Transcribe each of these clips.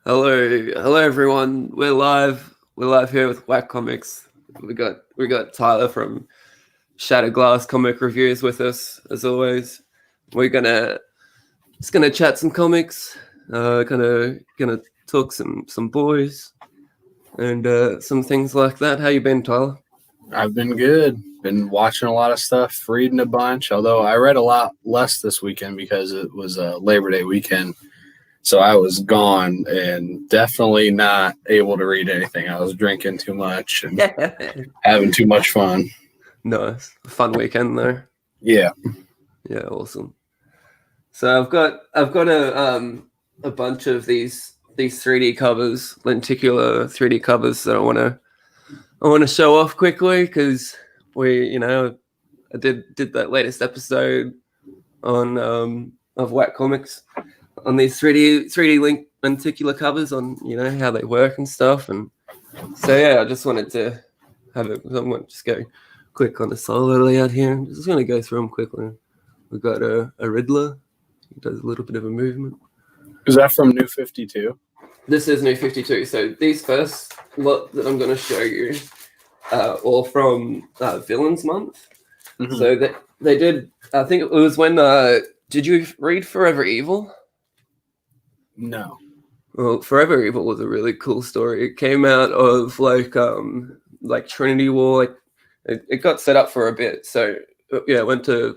Hello everyone. We're live. We're live here with Whack Comics. We got Tyler from Shattered Glass Comic Reviews with us as always. We're gonna chat some comics. Gonna talk some boys and some things like that. How you been, Tyler? I've been good. Been watching a lot of stuff, reading a bunch. Although I read a lot less this weekend because it was a Labor Day weekend. So I was gone and definitely not able to read anything. I was drinking too much and having too much fun. Nice, fun weekend though. Yeah. Yeah, awesome. So I've got a bunch of these 3D covers, lenticular 3D covers that I want to show off quickly because I did that latest episode on of Whack Comics on these 3D lenticular covers on how they work and stuff, and so yeah, I just wanted to have it. I'm going to just go quick on the solo layout here. I'm just going to go through them quickly. We've got a Riddler. He does a little bit of a movement. Is that from New 52? This is New 52. So these first lot that I'm going to show you all from Villains Month. Mm-hmm. So they did, I think it was when, did you read Forever Evil? No. Well, Forever Evil was a really cool story. It came out of like Trinity War. Like it got set up for a bit. So yeah, it went to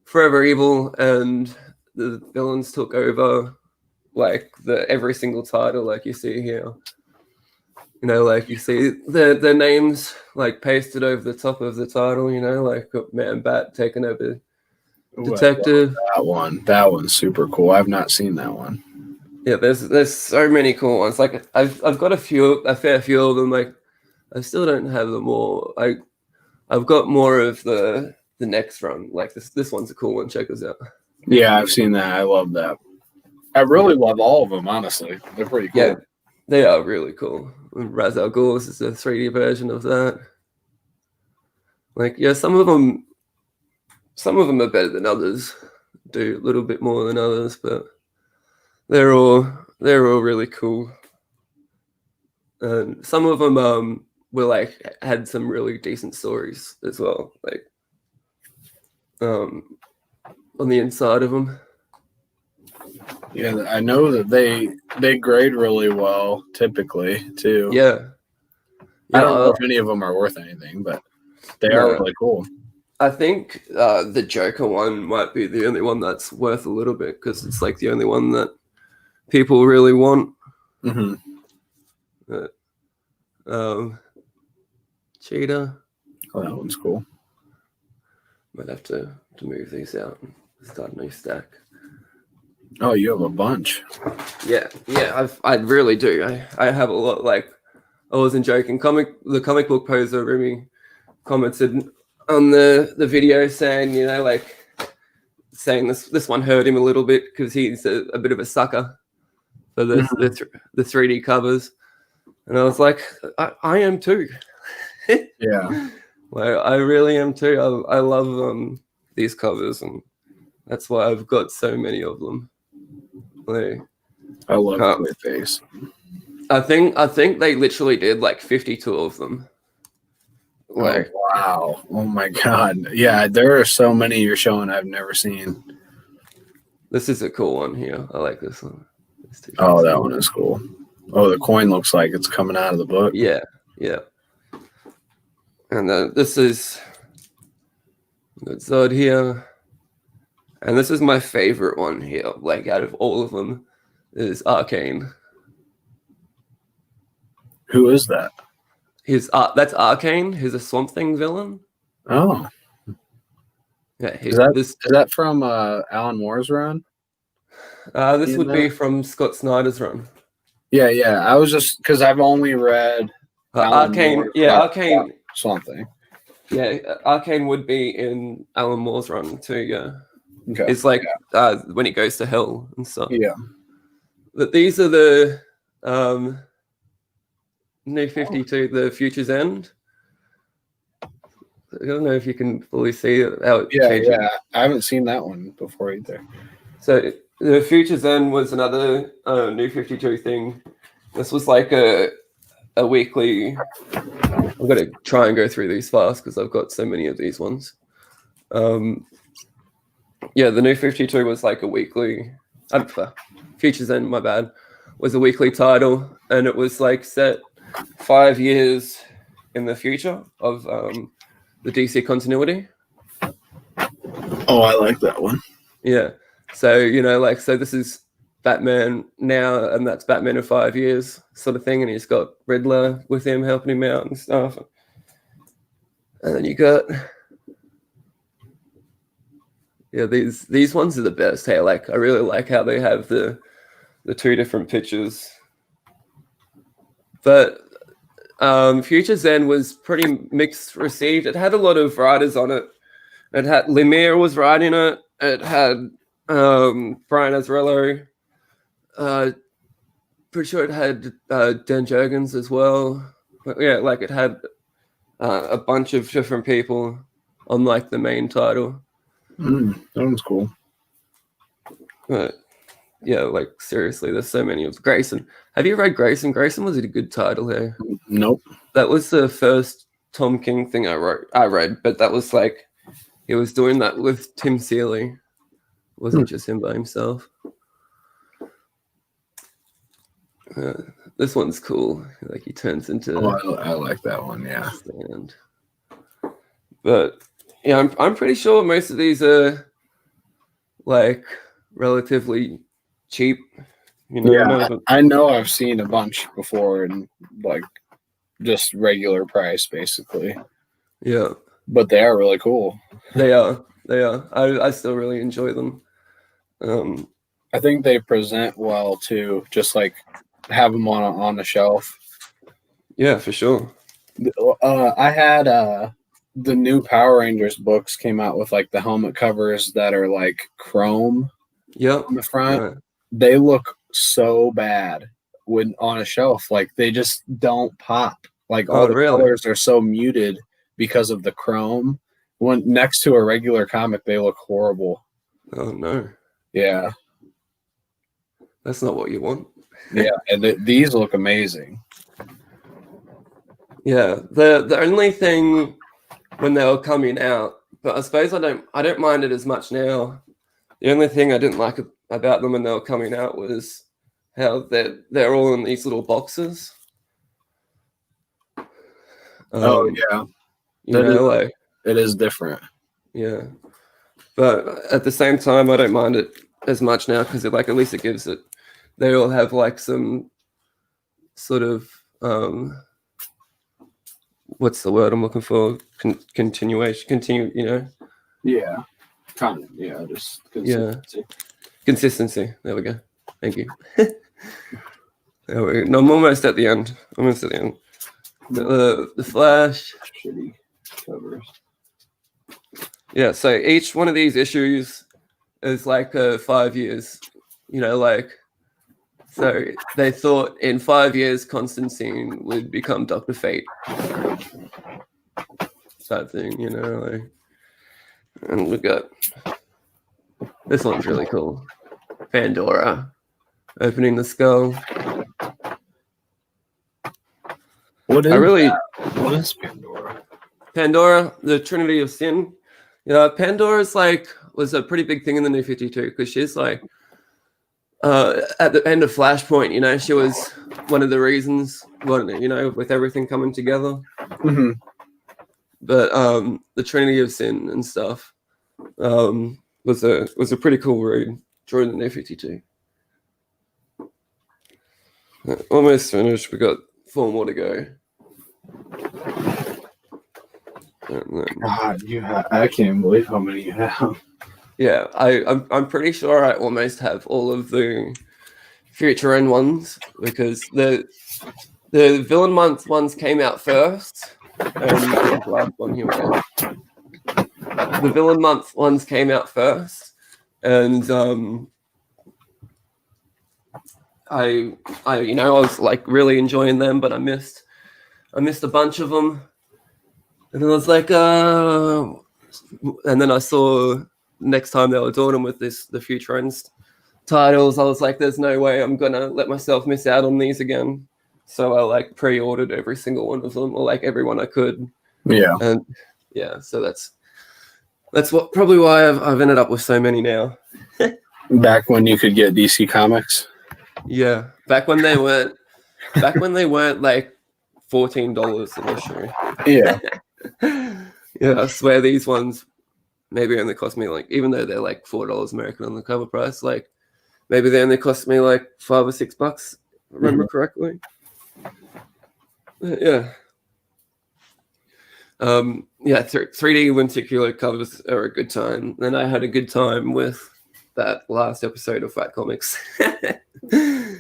Forever Evil and the villains took over like every single title, like you see here. Like you see their names like pasted over the top of the title, like Man Bat taking over Detective. That one's super cool. I've not seen that one. Yeah, there's so many cool ones. Like I've got a fair few of them. Like I still don't have them all. I've got more of the next run. Like this one's a cool one. Check this out. Yeah, I've seen that. I love that. I really love all of them, honestly. They're pretty cool. Yeah, they are really cool. Ra's al Ghul's is a 3D version of that. Like, yeah, some of them are better than others. Do a little bit more than others, but they're all really cool. And some of them were like had some really decent stories as well. Like on the inside of them. Yeah, I know that they grade really well typically too. Yeah. I don't know if any of them are worth anything, but they are really cool. I think the Joker one might be the only one that's worth a little bit because it's like the only one that people really want. Mm-hmm. Cheetah. Oh, that one's cool. Might have to move these out and start a new stack. Oh, you have a bunch. Yeah, I really do. I have a lot. Like I wasn't joking. The comic book poser Rumi commented on the video saying, saying this one hurt him a little bit because he's a bit of a sucker for the 3D covers, and I was like, I am too. Yeah, like I really am too. I love these covers, and that's why I've got so many of them. Like, I love Clayface. I think they literally did like 52 of them. Like, oh, wow. Oh my God. Yeah, there are so many you're showing I've never seen. This is a cool one here. I like this one. Oh, that one is cool. Oh, the coin looks like it's coming out of the book. Yeah. And this is Zod here. And this is my favorite one here, like out of all of them, is Arcane. Who is that? That's Arcane. He's a Swamp Thing villain. Oh. Yeah. Is that from Alan Moore's run? This would be from Scott Snyder's run. Yeah. I was just because I've only read Arcane. Arcane. Swamp Thing. Yeah, Arcane would be in Alan Moore's run too. Yeah. Okay. It's like when he goes to hell and stuff. Yeah. But these are the New 52, the Future's End. I don't know if you can fully see how it changes. Yeah. I haven't seen that one before either. So The Futures End was another New 52 thing. This was like a weekly. I've got to try and go through these fast because I've got so many of these ones. Yeah, the New 52 was like a weekly. Futures End, my bad, was a weekly title, and it was like set 5 years in the future of the DC continuity. Oh, I like that one. Yeah. So, you know, like, so this is Batman now, and that's Batman in 5 years sort of thing. And he's got Riddler with him, helping him out and stuff. And then you got, yeah, these ones are the best. Hey, like, I really like how they have the two different pictures. But Futures End was pretty mixed received. It had a lot of writers on it. It had Lemire was writing it. It had Brian Azzarello. Pretty sure it had Dan Jurgens as well. But yeah, like it had a bunch of different people on like the main title. That one's cool. But yeah, like seriously, there's so many of Grayson. Have you read Grayson? Grayson was a good title here. Nope. That was the first Tom King thing I read, but that was like he was doing that with Tim Seeley. It wasn't just him by himself. This one's cool. Like he turns into. Oh, I like that one. Yeah. Stand. But yeah, I'm pretty sure most of these are like relatively cheap. You know, Yeah, I know I've seen a bunch before and like just regular price basically. Yeah, but they are really cool. They are. I still really enjoy them. I think they present well too. Just like have them on the shelf. Yeah, for sure. I had the new Power Rangers books came out with like the helmet covers that are like chrome. Yep. On the front. Right. They look so bad when on a shelf. Like they just don't pop. Like all the colors are so muted because of the chrome. When next to a regular comic, they look horrible. Oh no. Yeah. That's not what you want. Yeah, and these look amazing. Yeah, the only thing when they were coming out, but I suppose I don't mind it as much now. The only thing I didn't like about them when they were coming out was how they're all in these little boxes. Oh yeah, like it is different. Yeah, but at the same time, I don't mind it as much now because like at least it gives it. They all have like some sort of what's the word I'm looking for? Continue. You know. Yeah. Kind of. Yeah. Just consistency. Yeah. Consistency. There we go. Thank you. There we go. No, I'm almost at the end. The Flash. Shitty covers. Yeah, so each one of these issues is like 5 years. You know, like, so they thought in 5 years Constantine would become Dr. Fate. Type thing, you know, like. And we got this one's really cool. Pandora opening the skull. What is Pandora? Pandora, the Trinity of Sin. Yeah, Pandora's like was a pretty big thing in the New 52 because she's like at the end of Flashpoint, you know, she was one of the reasons, you know, with everything coming together. Mm-hmm. But the Trinity of Sin and stuff was a pretty cool read during the New 52. Almost finished. We got 4 more to go. God, I can't believe how many you have. Yeah, I'm pretty sure I almost have all of the Future End ones because the Villain Month ones came out first. And the last one here we go. The Villain Month ones came out first, and I was like really enjoying them, but I missed a bunch of them, and I was like, and then I saw next time they were doing them with the Future Ends titles, I was like, there's no way I'm gonna let myself miss out on these again. So I like pre-ordered every single one of them, or like every one I could. Yeah. And yeah, so that's what probably why I've ended up with so many now. Back when you could get DC Comics. Yeah, back when they weren't like $14 an issue. Yeah. Yeah, I swear these ones maybe only cost me like, even though they're like $4 American on the cover price, like maybe they only cost me like $5 or $6, remember correctly. Yeah. Yeah, 3D lenticular covers are a good time. Then I had a good time with that last episode of Fat Comics.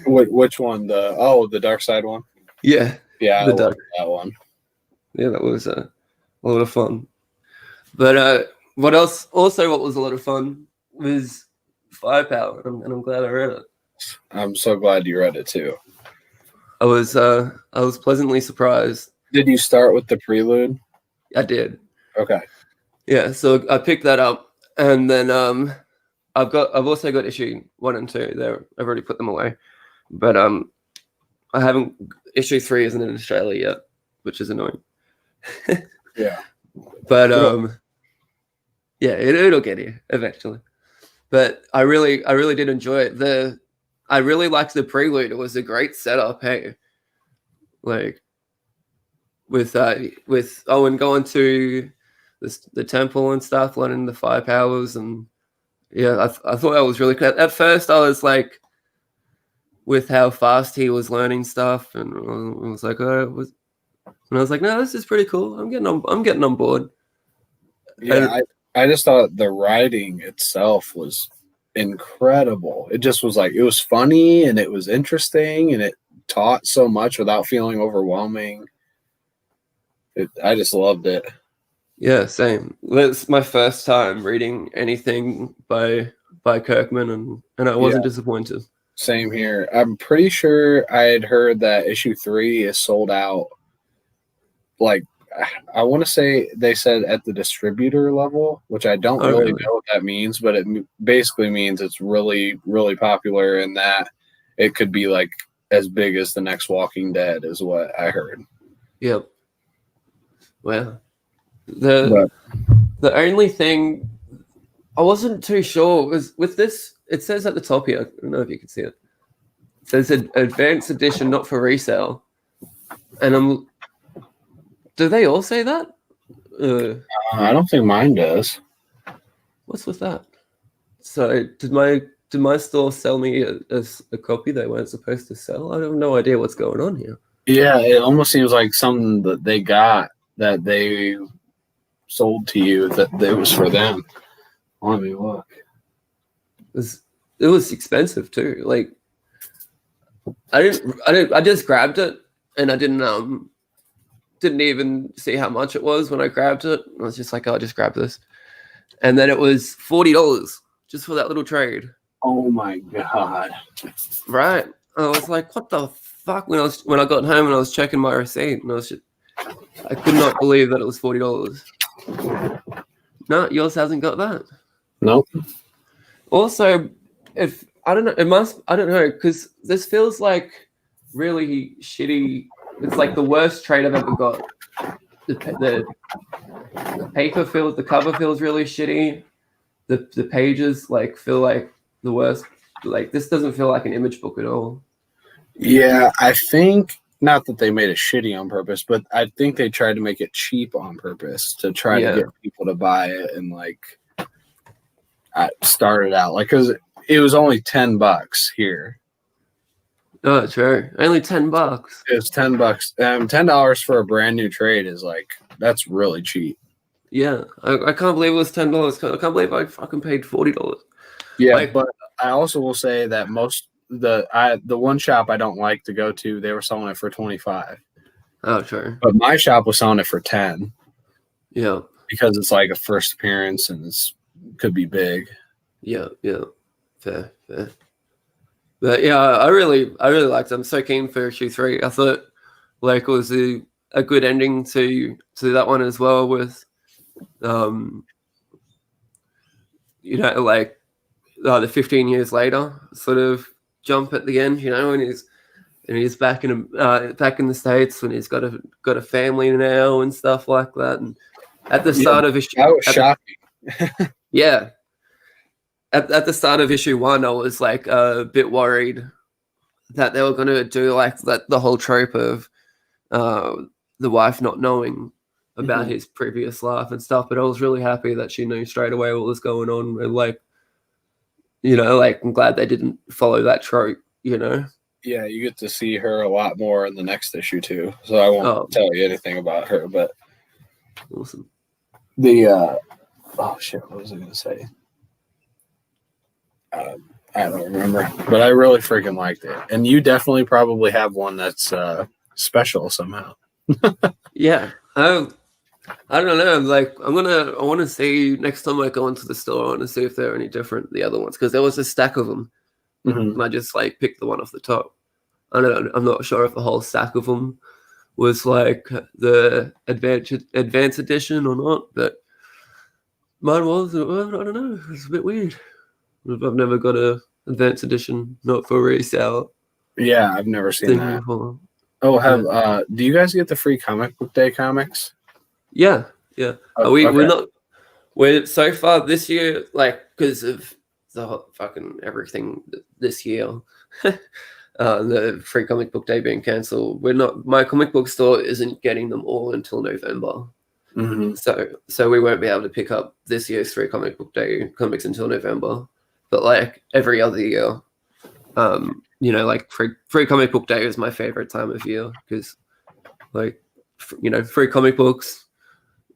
Which one? The Dark Side one? Yeah. Yeah, The I love Dark. that one. Yeah, that was a lot of fun. But what else? Also, what was a lot of fun was Firepower, and I'm glad I read it. I'm so glad you read it too. I was pleasantly surprised. Did you start with the prelude? I did. Okay. Yeah, so I picked that up, and then I've also got issue 1 and 2 there. I've already put them away, but I haven't. Issue 3 isn't in Australia yet, which is annoying. Yeah. But yeah, it'll get here eventually. But I really did enjoy it. I really liked the prelude. It was a great setup. Hey, like with Owen going to the temple and stuff, learning the 5 powers, and yeah, I thought that was really cool. At first, I was like, with how fast he was learning stuff, and I was like, no, this is pretty cool. I'm getting on board. Yeah, I just thought the writing itself was incredible. It just was like, it was funny and it was interesting and it taught so much without feeling overwhelming. I just loved it. Yeah, same. It's my first time reading anything by Kirkman, and I wasn't disappointed. Same here. I'm pretty sure I had heard that issue 3 is sold out. Like, I want to say they said at the distributor level, which I don't really know what that means, but it basically means it's really, really popular and that it could be like as big as the next Walking Dead is what I heard. Yep. Well, the only thing I wasn't too sure was with this, it says at the top here, I don't know if you can see it. It says an advanced edition, not for resale. And do they all say that? I don't think mine does. What's with that? So did my store sell me a copy they weren't supposed to sell? I have no idea what's going on here. Yeah, it almost seems like something that they got that they sold to you that it was for them. Let me look. It was expensive too. Like I just grabbed it and I didn't even see how much it was when I grabbed it. I was just like, I'll just grab this. And then it was $40 just for that little trade. Oh my God. Right. I was like, what the fuck? When I got home and I was checking my receipt and I could not believe that it was $40. No, yours hasn't got that. Nope. Also, I don't know, because this feels like really shitty. It's like the worst trade I've ever got. The paper feels, the cover feels really shitty. The pages like feel like the worst. Like this doesn't feel like an image book at all. Yeah, I think not that they made it shitty on purpose, but I think they tried to make it cheap on purpose to try to get people to buy it and like I started out like because it was only $10 here. Oh, true. Only $10. It was $10. $10 for a brand new trade is like that's really cheap. Yeah, I can't believe it was $10. I can't believe I fucking paid $40. Yeah, but I also will say that the one shop I don't like to go to, they were selling it for $25. Oh, true. But my shop was selling it for $10. Yeah, because it's like a first appearance and it's could be big. Yeah, fair. But yeah, I really liked it. I'm so keen for issue 3. I thought like it was a good ending to that one as well with like the 15 years later sort of jump at the end, when he's back in the States, when he's got a family now and stuff like that. And at the start of issue, that was shocking. Yeah. At the start of issue 1, I was like a bit worried that they were going to do like that, the whole trope of the wife not knowing about his previous life and stuff. But I was really happy that she knew straight away what was going on. And like, I'm glad they didn't follow that trope, Yeah, you get to see her a lot more in the next issue too. So I won't tell you anything about her, but awesome. Oh shit, what was I gonna say? I don't remember, but I really freaking liked it. And you definitely probably have one that's special somehow. Yeah. I don't know. Like, I want to see next time I go into the store. I want to see if they're any different than the other ones, because there was a stack of them, and I just like picked the one off the top. I'm not sure if the whole stack of them was like the advanced edition or not, but mine was. I don't know. It's a bit weird. I've never got a advanced edition, not for resale. Yeah, I've never seen that. Before. Oh, do you guys get the free comic book day comics? Yeah. Oh, we're so far this year, like, because of the whole fucking everything this year, the free comic book day being cancelled. My comic book store isn't getting them all until November. So we won't be able to pick up this year's free comic book day comics until November. But like every other year, like free comic book day is my favorite time of year, because like, free comic books,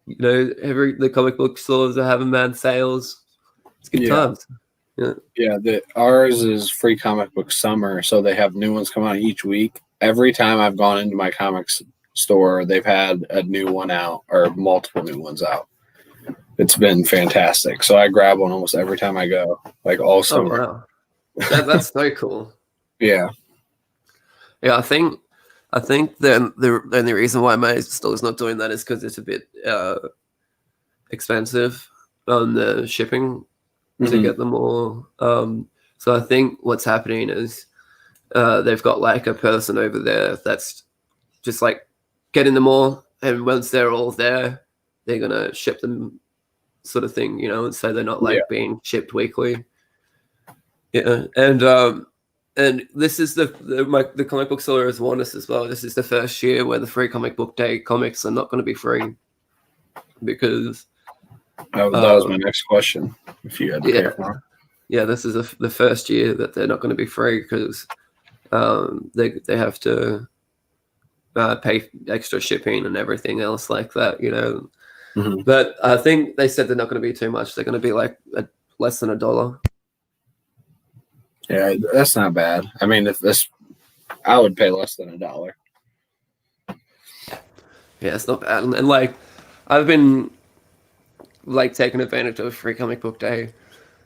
the comic book stores are having mad sales. It's good times. Yeah. Ours is free comic book summer, so they have new ones come out each week. Every time I've gone into my comics store, they've had a new one out or multiple new ones out. It's been fantastic. So I grab one almost every time I go, like all summer. Oh, wow. That's so cool. Yeah. I think then the reason why my store is not doing that is because it's a bit expensive on the shipping to get them all. So I think what's happening is they've got like a person over there that's just like getting them all, and once they're all there, they're gonna ship them, sort of thing, and so they're not like being shipped weekly. Yeah, and this is the comic book store has warned us as well. This is the first year where the free comic book day comics are not going to be free, because that was my next question. If you had to pay for them. Yeah, this is the first year that they're not going to be free, because they have to pay extra shipping and everything else like that, But I think they said they're not going to be too much. They're going to be like less than $1. Yeah, that's not bad. I mean, I would pay less than $1. Yeah, it's not bad. And like, I've been like taking advantage of free comic book day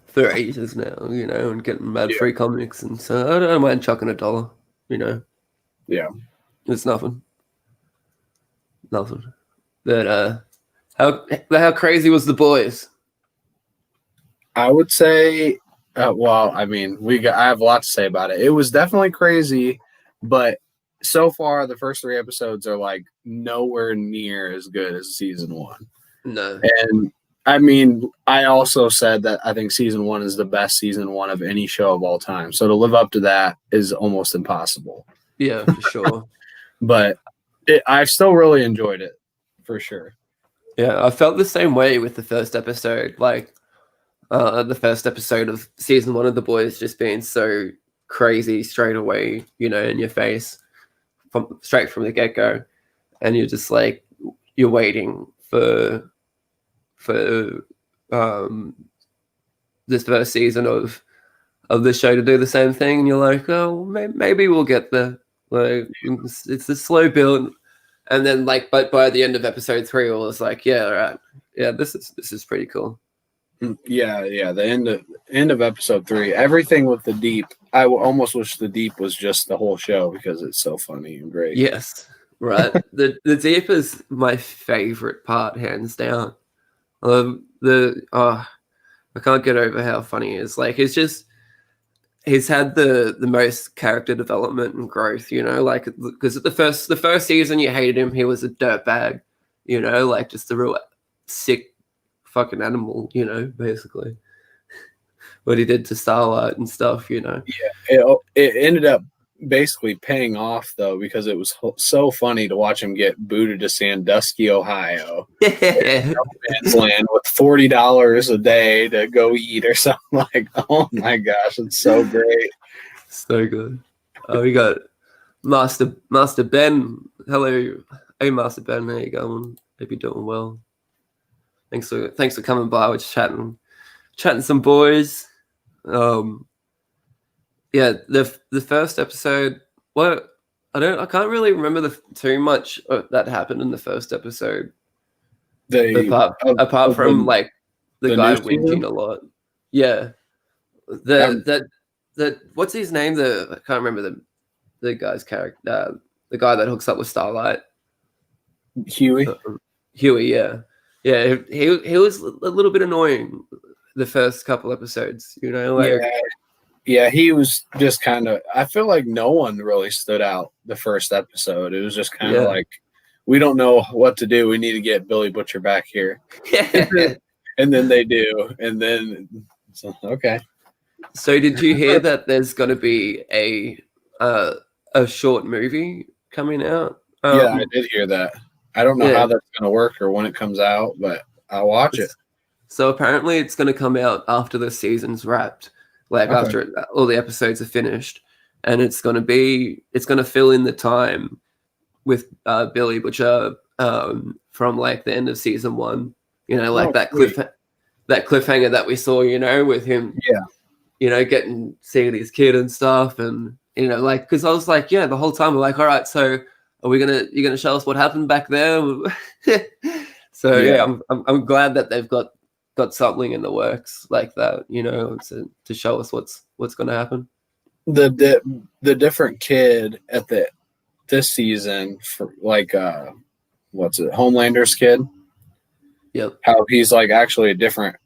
for ages now, and getting mad free comics, and so I don't mind chucking $1. Yeah, it's nothing. But how crazy was The Boys? I would say, well, I mean, I have a lot to say about it. It was definitely crazy, but so far the first 3 episodes are like nowhere near as good as season 1. No. And I mean, I also said that I think season 1 is the best season 1 of any show of all time. So to live up to that is almost impossible. Yeah, for sure. But I still really enjoyed it, for sure. Yeah, I felt the same way with the first episode. Like, the first episode of season 1 of The Boys just being so crazy straight away, in your face, straight from the get-go. And you're just like, you're waiting for this first season of the show to do the same thing, and you're like, oh, maybe we'll get there. Like, it's a slow build, and then like, but by the end of episode 3, it was like, yeah, all right, yeah, this is pretty cool. Yeah, the end of episode 3, everything with the Deep. I almost wish the Deep was just the whole show, because it's so funny and great. Yes, right. the Deep is my favorite part, hands down. I can't get over how funny he is. Like he's had the most character development and growth, you know, like because the first season you hated him, he was a dirtbag, you know, like just a real sick fucking animal, you know, basically. What he did to Starlight and stuff, you know. Yeah, it ended up basically paying off though, because it was so funny to watch him get booted to Sandusky, Ohio, Yeah. man's land with $40 a day to go eat or something. Like, oh my gosh, it's so great. So good. Oh, we got Master Ben. Hello, hey Master Ben. There you go. Hope you're doing well. Thanks for coming by. We're just chatting some boys. Yeah, the first episode. What I can't really remember too much that happened in the first episode. Apart from like the guy whinging season? a lot. Yeah, that what's his name? I can't remember the guy's character. The guy that hooks up with Starlight. Huey. Huey, yeah. He was a little bit annoying the first couple episodes, you know. Like, yeah, he was just kind of. I feel like no one really stood out the first episode. It was just kind of like, we don't know what to do. We need to get Billy Butcher back here. And then they do, and then okay. So did you hear that there's going to be a short movie coming out? Yeah, I did hear that. I don't know how that's going to work or when it comes out, but I'll watch it. So apparently it's going to come out after the season's wrapped, like after all the episodes are finished, and it's going to fill in the time with Billy Butcher from like the end of season 1, you know, like that cliffhanger that we saw, you know, with him, you know, seeing his kid and stuff, and you know, like, because I was like, the whole time we're like, all right, so you're gonna show us what happened back there? So I'm glad that they've got something in the works like that, you know, to show us what's gonna happen. The different kid at this season, for like what's it, Homelander's kid? Yep. How he's like actually a different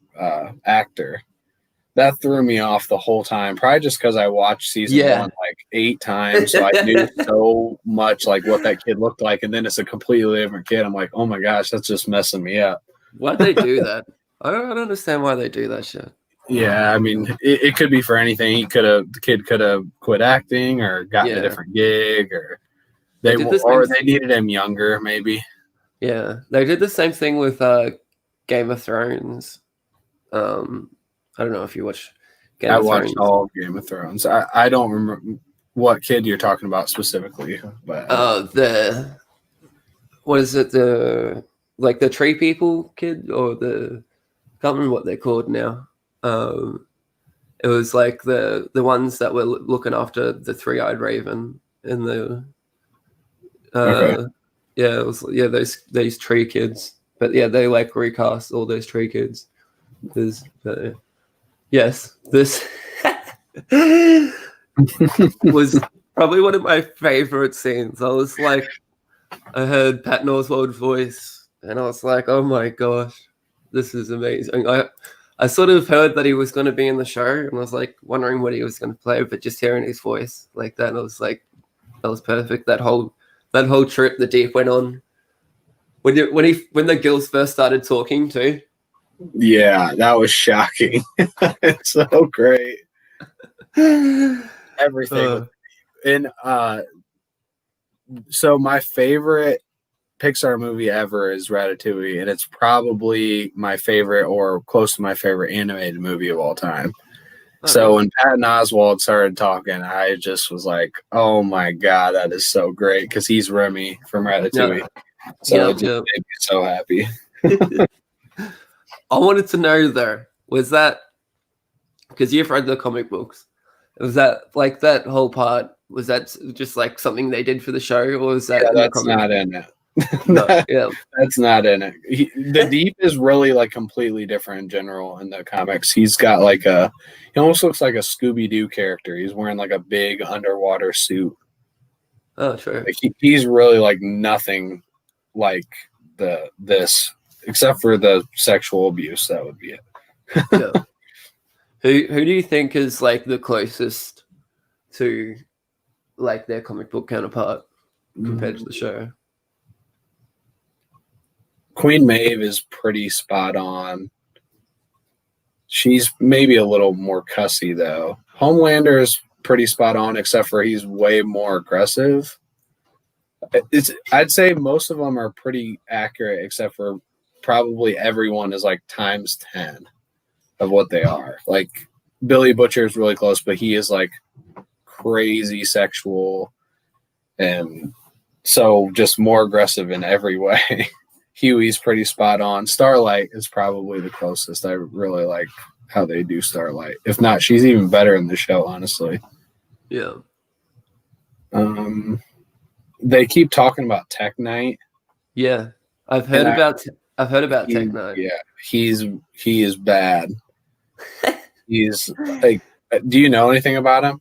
actor. That threw me off the whole time. Probably just because I watched season 1 like 8 times, so I knew so much like what that kid looked like, and then it's a completely different kid. I'm like, oh my gosh, that's just messing me up. Why'd they do that? I don't understand why they do that shit. Yeah, I mean, it could be for anything. The kid could have quit acting or gotten a different gig, or they needed him younger, maybe. Yeah, they did the same thing with Game of Thrones. I don't know if you watch Game of Thrones. I watched all Game of Thrones. I don't remember what kid you're talking about specifically, but what is it? The tree people kid, or I can't remember what they're called now. It was like the ones that were looking after the three-eyed raven in the it was those tree kids. But they like recast all those tree kids. Yes, this was probably one of my favorite scenes. I was like, I heard Patton Oswalt's voice, and I was like, oh my gosh, this is amazing. I sort of heard that he was going to be in the show, and I was like wondering what he was going to play, but just hearing his voice like that, I was like, that was perfect. That whole trip the Deep went on. When the Gills first started talking too. Yeah, that was shocking. It's so great. Everything. And so my favorite Pixar movie ever is Ratatouille, and it's probably my favorite or close to my favorite animated movie of all time. So when Patton Oswalt started talking, I just was like, oh my God, that is so great, because he's Remy from Ratatouille. So it just made me so happy. I wanted to know though, was that, because you've read the comic books, was that like that whole part, was that just like something they did for the show, or was that that's not in it? No, that's not in it. The Deep is really like completely different in general in the comics. He's got like he almost looks like a Scooby-Doo character. He's wearing like a big underwater suit. Oh, sure. Like he's really like nothing like this, except for the sexual abuse. That would be it. Who do you think is like the closest to like their comic book counterpart compared to the show? Queen Maeve is pretty spot on. She's maybe a little more cussy though. Homelander is pretty spot on, except for he's way more aggressive. I'd say most of them are pretty accurate, except for probably everyone is like times 10 of what they are. Like Billy Butcher is really close, but he is like crazy sexual and so just more aggressive in every way. Huey's pretty spot on. Starlight is probably the closest. I really like how they do Starlight. If not, she's even better in the show, honestly. Yeah. They keep talking about Tech Knight. Yeah. I've heard about Tech Knight. Yeah, he is bad. He's like, do you know anything about him?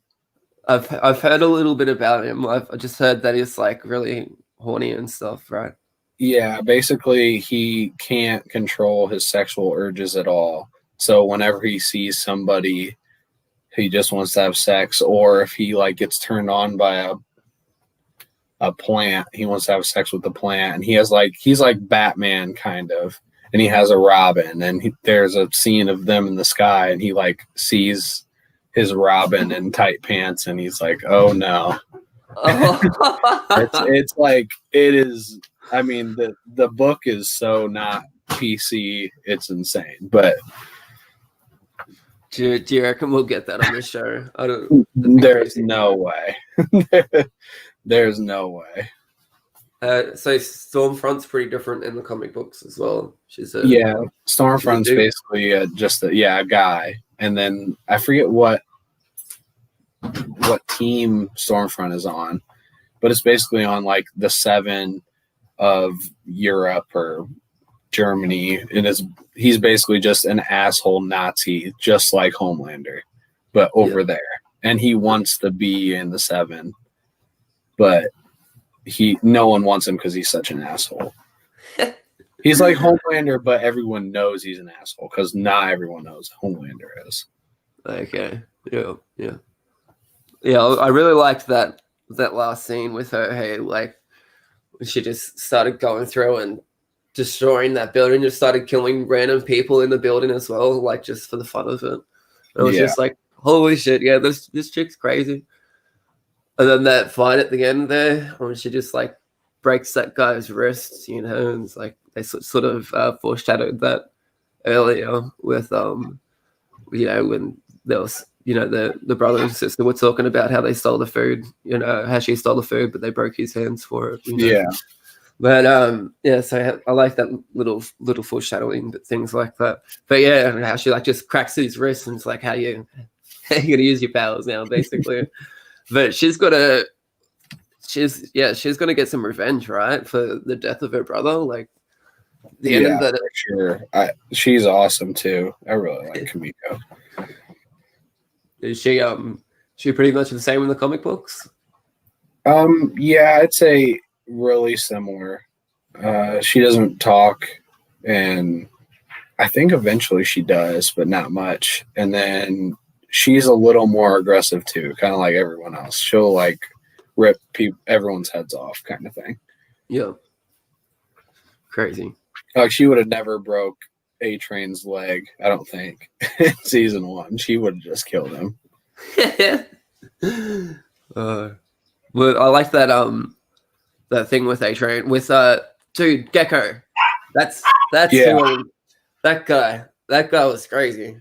I've heard a little bit about him. I just heard that he's like really horny and stuff, right? Yeah, basically he can't control his sexual urges at all. So whenever he sees somebody, he just wants to have sex, or if he like gets turned on by a plant, he wants to have sex with the plant. And he's like Batman kind of, and he has a Robin, and there's a scene of them in the sky, and he like sees his Robin in tight pants, and he's like, oh no. it's like, it is. I mean, the book is so not PC, it's insane. But do you reckon we'll get that on the show? There's no way. There's no way. So Stormfront's pretty different in the comic books as well. Stormfront's basically just a guy, and then I forget what team Stormfront is on, but it's basically on like the 7 of Europe or Germany, and he's basically just an asshole Nazi, just like Homelander, but over there. And he wants to be in the 7, but no one wants him because he's such an asshole. He's like Homelander, but everyone knows he's an asshole because not everyone knows Homelander is. Okay. Yeah. I really liked that last scene with her. Hey, like she just started going through and destroying that building, just started killing random people in the building as well, like just for the fun of it. It was just like, holy shit, yeah, this chick's crazy. And then that fight at the end there, when she just like breaks that guy's wrist, and it's like they sort of foreshadowed that earlier with when there was the brother and sister were talking about how they stole the food, how she stole the food, but they broke his hands for it. Yeah. But so I like that little foreshadowing, but things like that. But yeah, and how she like just cracks his wrist and it's like, how you gonna use your powers now, basically. But she's gonna get some revenge, right, for the death of her brother. Like the end of that. For sure. She's awesome too. I really like Kimiko. Is she pretty much the same in the comic books? Yeah, I'd say really similar. She doesn't talk, and I think eventually she does, but not much. And then she's a little more aggressive too, kind of like everyone else. She'll like rip everyone's heads off, kind of thing. Yeah, crazy. Like she would have never broke A-Train's leg, I don't think. In season 1, she would have just killed him. But I like that thing with A-Train with dude Gecko. That's who, that guy was crazy.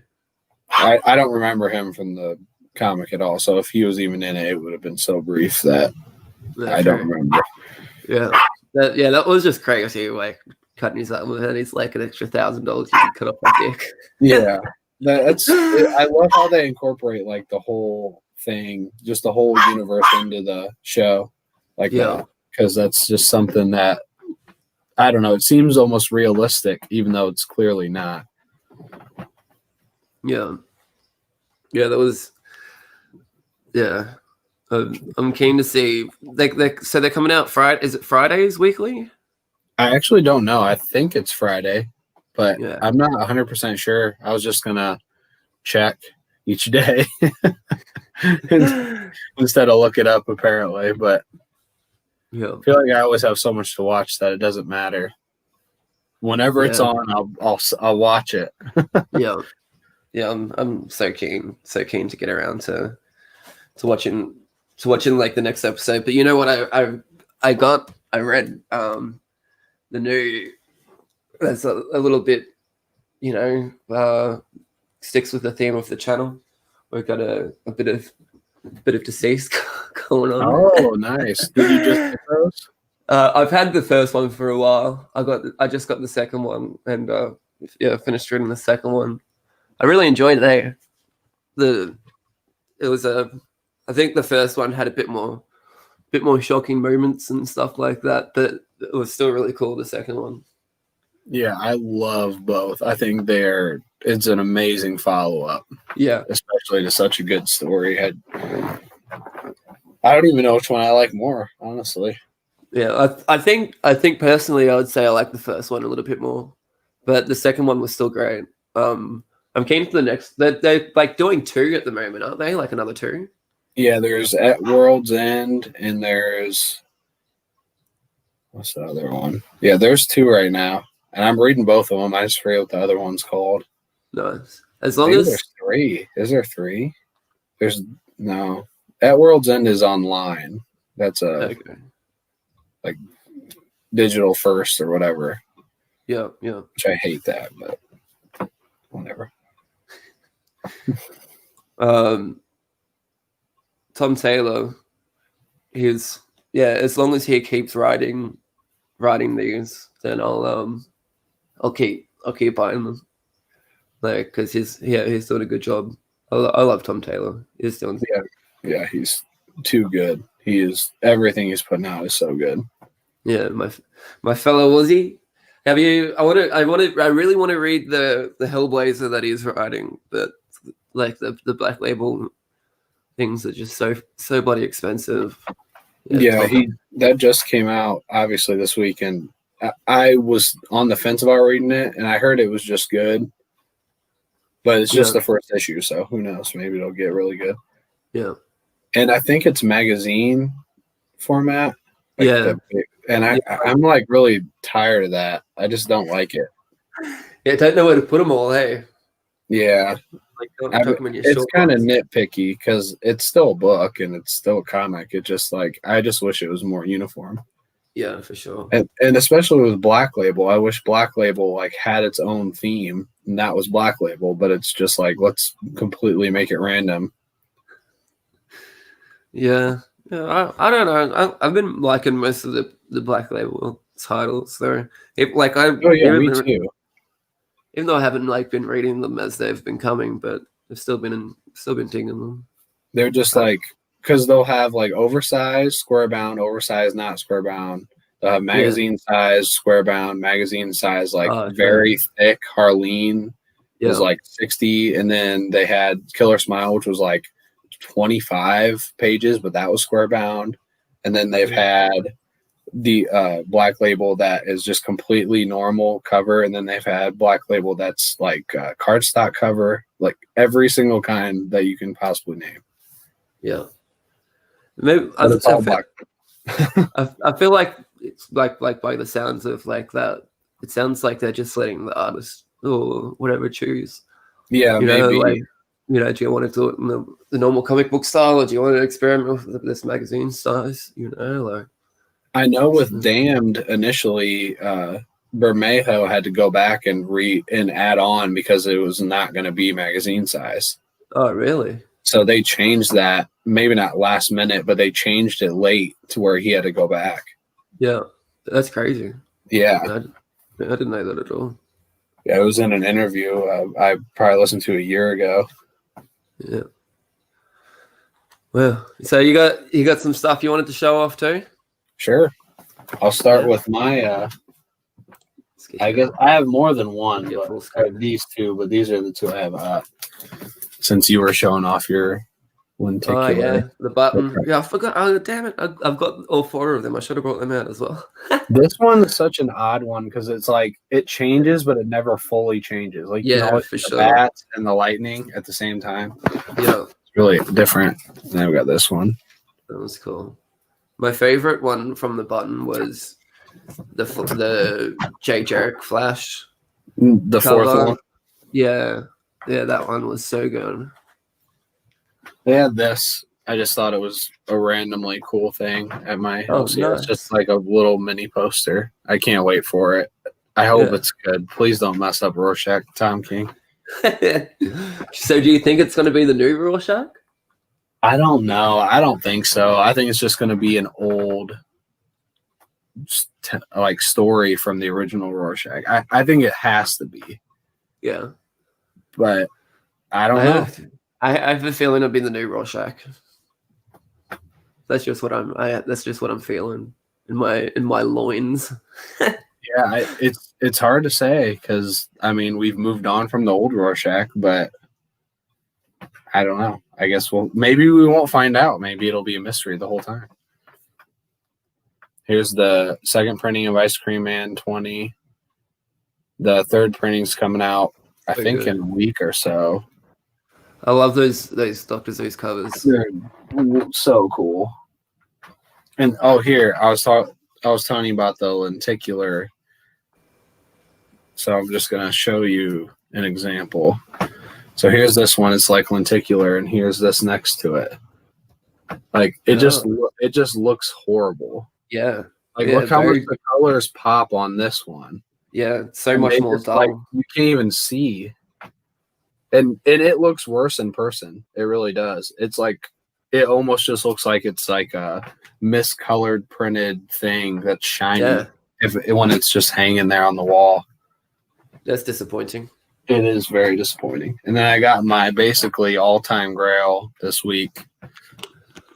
I don't remember him from the comic at all, so if he was even in it, it would have been so brief that I don't remember. Yeah, that was just crazy. Like cutting his arm and he's like an extra $1,000 you can cut off my dick. Yeah, I love how they incorporate like the whole thing, just the whole universe into the show, like that, because that's just something that I don't know. It seems almost realistic, even though it's clearly not. Yeah, that was. Yeah, I'm keen to see. So they're coming out Friday. Is it Fridays weekly? I actually don't know. I think it's Friday, but I'm not 100% sure. I was just gonna check each day instead of look it up apparently. But Yeah. I feel like I always have so much to watch that it doesn't matter. Whenever it's Yeah. on, I'll watch it. Yeah. Yeah, I'm so keen to get around to watching like the next episode. But you know what I read the new, there's a little bit, sticks with the theme of the channel. We've got a bit of deceased going on. Oh, nice. Did you just get those? I've had the first one for a while. I just got the second one, and finished reading the second one. I really enjoyed it. I think the first one had a bit more shocking moments and stuff like that, but it was still really cool, the second one. Yeah, I love both. I think it's an amazing follow-up. Yeah. Especially to such a good story. I don't even know which one I like more, honestly. Yeah, I think personally I would say I like the first one a little bit more, but the second one was still great. I'm keen for the next. They're like doing 2 at the moment, aren't they? Like another 2. Yeah, there's At World's End, and there's what's the other one? Yeah, there's 2 right now, and I'm reading both of them. I just forget what the other one's called. Nice. As long Maybe as there's 3. Is there 3? There's no. At World's End is online. That's okay. Like digital first or whatever. Yeah. Which I hate that, but whatever. Tom Taylor, as long as he keeps writing these, then I'll keep buying them. Like, because he's doing a good job. I love Tom Taylor. He's doing yeah, he's too good. Everything he's putting out is so good. Yeah, my fellow Aussie. Have you? I really want to read the Hellblazer that he's writing, but like the Black Label things are just so bloody expensive. Yeah, that just came out obviously this weekend. I was on the fence about reading it, and I heard it was just good, but it's just the first issue, so who knows? Maybe it'll get really good. Yeah, and I think it's magazine format. Like and I'm like really tired of that. I just don't like it. Yeah, don't know where to put them all. Hey. Yeah. Like, it's kind of nitpicky because it's still a book and it's still a comic. It just like I just wish it was more uniform. Yeah, for sure. And especially with Black Label, I wish Black Label like had its own theme and that was Black Label, but it's just like let's completely make it random. Yeah, I don't know. I've been liking most of the Black Label titles. So me too. Even though I haven't like been reading them as they've been coming, but I've still been digging them. They're just like because they'll have like oversized, square bound, oversized, not square bound. They'll have magazine size, square bound, magazine size, like very thick. Harleen was like 60, and then they had Killer Smile, which was like 25 pages, but that was square bound. And then they've had the Black Label that is just completely normal cover, and then they've had Black Label that's like cardstock cover, like every single kind that you can possibly name. Yeah, maybe I feel like it's like by the sounds of like that, it sounds like they're just letting the artist or whatever choose. Yeah, maybe. Do you want to do it in the normal comic book style, or do you want to experiment with this magazine size? Like. I know with Damned initially, Bermejo had to go back and add on because it was not going to be magazine size. Oh, really? So they changed that, maybe not last minute, but they changed it late to where he had to go back. Yeah, that's crazy. Yeah. I didn't know that at all. Yeah, it was in an interview I probably listened to a year ago. Yeah. Well, so you got some stuff you wanted to show off too? Sure. I'll start with my I guess I have more than one, but these 2, but these are the 2 I have since you were showing off your Oh lenticular. yeah, the button. Yeah, I forgot. Oh damn it! I've got all 4 of them. I should have brought them out as well. This one is such an odd one because it's like it changes, but it never fully changes. Like you can Yeah, always for see the sure. bats and the lightning at the same time. Yeah, It's really different. And then we got this one. that was cool. My favorite one from the button was the Jay Jarek Flash The fourth cover. one. Yeah, that one was so good. They had this. I just thought it was a randomly cool thing at my house. Yeah, nice. it's just like a little mini poster. I can't wait for it. I hope Yeah. it's good. Please don't mess up Rorschach, Tom King. So, do you think it's going to be the new Rorschach? I don't know. I don't think so. I think it's just going to be an old like story from the original Rorschach. I think it has to be, Yeah, but I don't know. I have a feeling it'll be the new Rorschach. That's just what That's just what I'm feeling in my loins. Yeah, it's hard to say because I mean we've moved on from the old Rorschach, but I don't know. I guess maybe we won't find out. Maybe it'll be a mystery the whole time. Here's the second printing of Ice Cream Man 20. The third printing's coming out, I Very think, good. in a week or so. I love those Dr. Zeus covers. They're so cool. And here I was telling you about the lenticular. So I'm just gonna show you an example. So here's this one. It's like lenticular, and here's this next to it. Like it just looks horrible. Yeah, Like Yeah, look how much very- the colors pop on this one. yeah, so And much they more just, dull. like, you can't even see. And it looks worse in person. It really does. It's like it almost just looks like it's like a miscolored printed thing that's shiny. Yeah, When it's just hanging there on the wall. that's disappointing. It is very disappointing. And then I got my basically all-time grail this week.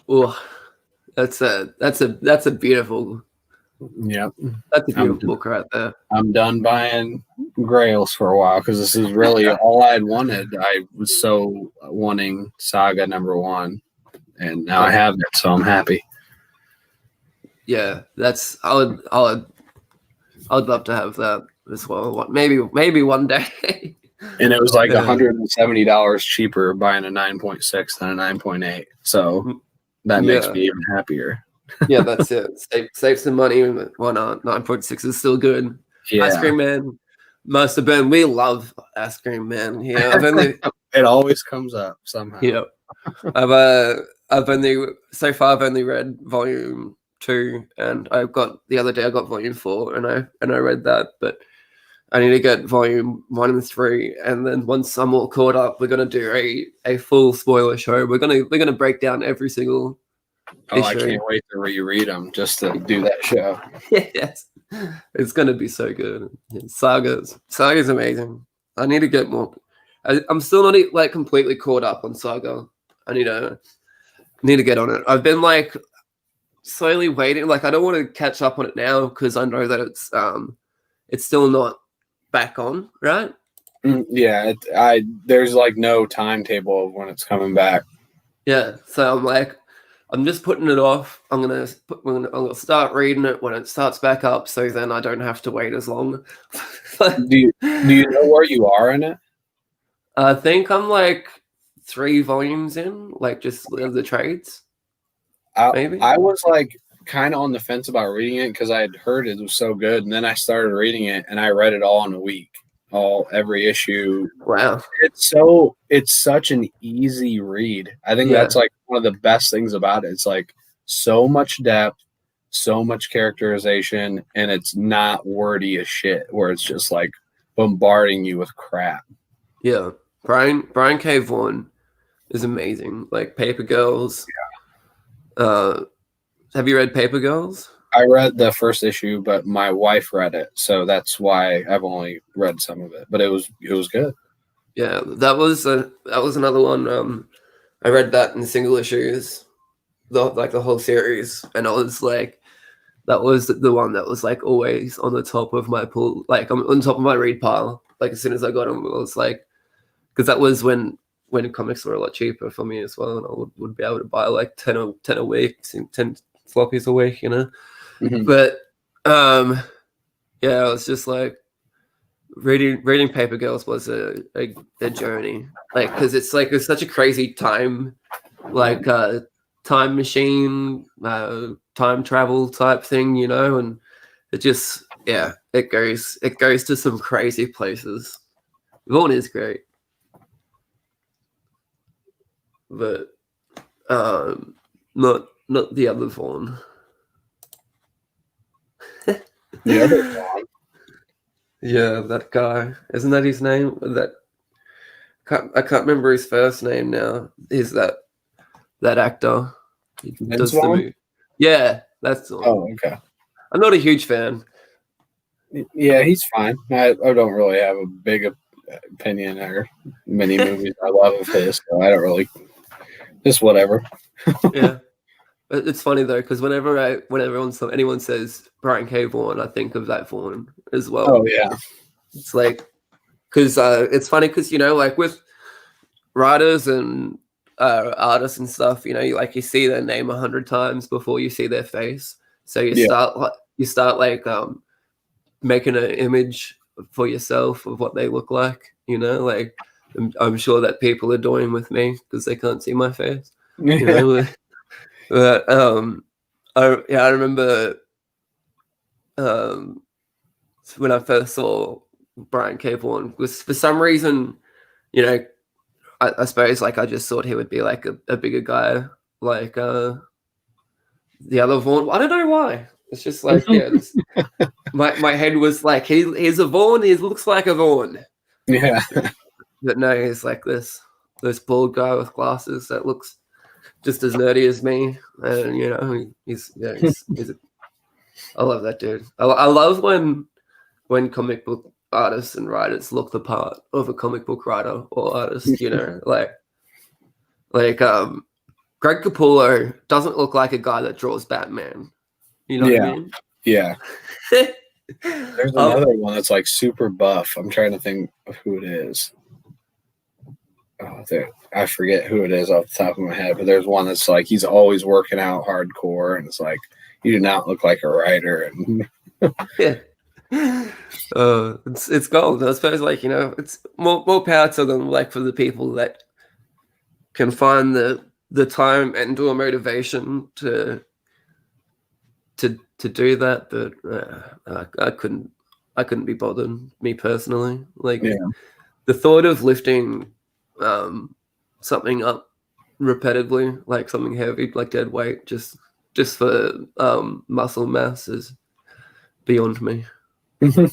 Oh, that's a beautiful Yep. book right there. I'm done buying grails for a while because this is really all I'd wanted. I was so wanting Saga #1, and now I have it, so I'm happy. Yeah, I would love to have that as well. Maybe one day. And it was like Yeah. $170 cheaper buying a 9.6 than a 9.8. So that makes Yeah. me even happier. Yeah, that's it. Save some money. Why not? 9.6 is still good. Yeah. Ice Cream Man must have been. We love Ice Cream Man here. I've only It always comes up somehow. yeah. I've only read volume 2, and the other day I got volume 4, and I read that, but I need to get volume 1 and 3, and then once I'm all caught up, we're gonna do a full spoiler show. We're gonna break down every single Oh, I issue. can't wait to reread them just to do that show. Yes, it's gonna be so good. Saga's amazing. I need to get more. I'm still not like completely caught up on Saga. I need to get on it. I've been like slowly waiting. Like I don't want to catch up on it now because I know that it's still not back on, right? Yeah, there's like no timetable of when it's coming back. Yeah. So I'm just putting it off. I'm gonna start reading it when it starts back up, so then I don't have to wait as long. Do you know where you are in it? I think I'm like 3 volumes in, like just the trades. Maybe. I was like kind of on the fence about reading it because I had heard it was so good, and then I started reading it, and I read it all in a week, every issue. Wow. It's such an easy read. I think Yeah. that's like one of the best things about it. It's like so much depth, so much characterization, and it's not wordy as shit where it's just like bombarding you with crap. Yeah. Brian K. Vaughan is amazing. Like Paper Girls. Yeah. Have you read Paper Girls? I read the first issue, but my wife read it, so that's why I've only read some of it. But it was good. Yeah, that was another one. I read that in single issues, the whole series, and I was like, that was the one that was like always on the top of my pool, like on top of my read pile. Like as soon as I got them, I was like, because that was when when comics were a lot cheaper for me as well, and I would be able to buy like 10 a week, 10 floppies a week, you know. Mhm. But yeah, I was just like reading Paper Girls was a journey, like, because it's like it's such a crazy time, like time machine, time travel type thing, you know, and it just it goes to some crazy places. Vaughn is great, but not the other Vaughn. The other Vaughn. Yeah, that guy. Isn't that his name? I can't remember his first name now. Is that actor? He Vince does the Vaughn? movie. Yeah, that's the one. Oh, okay. I'm not a huge fan. Yeah, he's fine. I don't really have a big opinion or many movies I love of his, so I don't really. Just whatever. Yeah, but it's funny though, because whenever anyone says Brian K. Vaughan, I think of that Vaughan as well. Oh yeah, it's like, because it's funny because, you know, like with writers and artists and stuff, you know, you see their name 100 times before you see their face, so you start like making an image for yourself of what they look like, you know, like I'm sure that people are doing with me because they can't see my face, you know. But I remember when I first saw Brian K. Vaughan, was for some reason, you know, I suppose like I just thought he would be like a bigger guy, like the other Vaughn. I don't know why. It's just like, yeah, my head was like, he's a Vaughn. He looks like a Vaughn. Yeah. But no, he's like this bald guy with glasses that looks just as nerdy as me, and you know, he's I love that dude. I love when comic book artists and writers look the part of a comic book writer or artist, you know, like Greg Capullo doesn't look like a guy that draws Batman. You know what I mean? Yeah. There's another one that's like super buff. I'm trying to think of who it is. Oh, I forget who it is off the top of my head, but there's one that's like he's always working out hardcore, and it's like you do not look like a writer. And yeah, it's gold. I suppose, like, you know, it's more power to them. Like, for the people that can find the time and or motivation to do that, but I couldn't be bothered, me personally. Like, the thought of lifting something up repetitively, like something heavy, like dead weight, just for muscle mass is beyond me. It's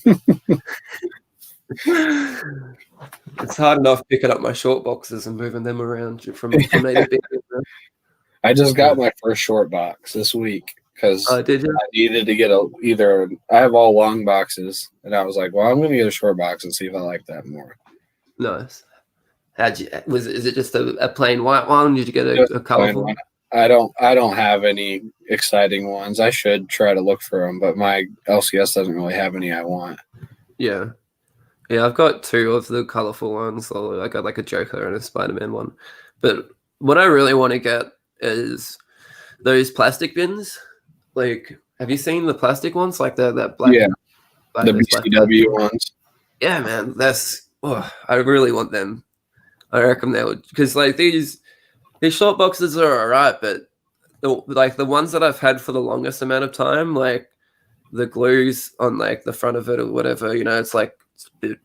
hard enough picking up my short boxes and moving them around from A to B. I just got my first short box this week because I needed to get I have all long boxes, and I was like, well, I'm going to get a short box and see if I like that more. Nice. Is it just a plain white one? Did you get a colorful one? I don't have any exciting ones. I should try to look for them, but my LCS doesn't really have any I want. Yeah, I've got 2 of the colorful ones. So I got like a Joker and a Spider-Man one. But what I really want to get is those plastic bins. Like, have you seen the plastic ones? Like that black. Yeah, the BCW ones. Yeah, man, I really want them. I reckon they would, because like these short boxes are alright, but the ones that I've had for the longest amount of time, like the glues on like the front of it or whatever, you know, it's like a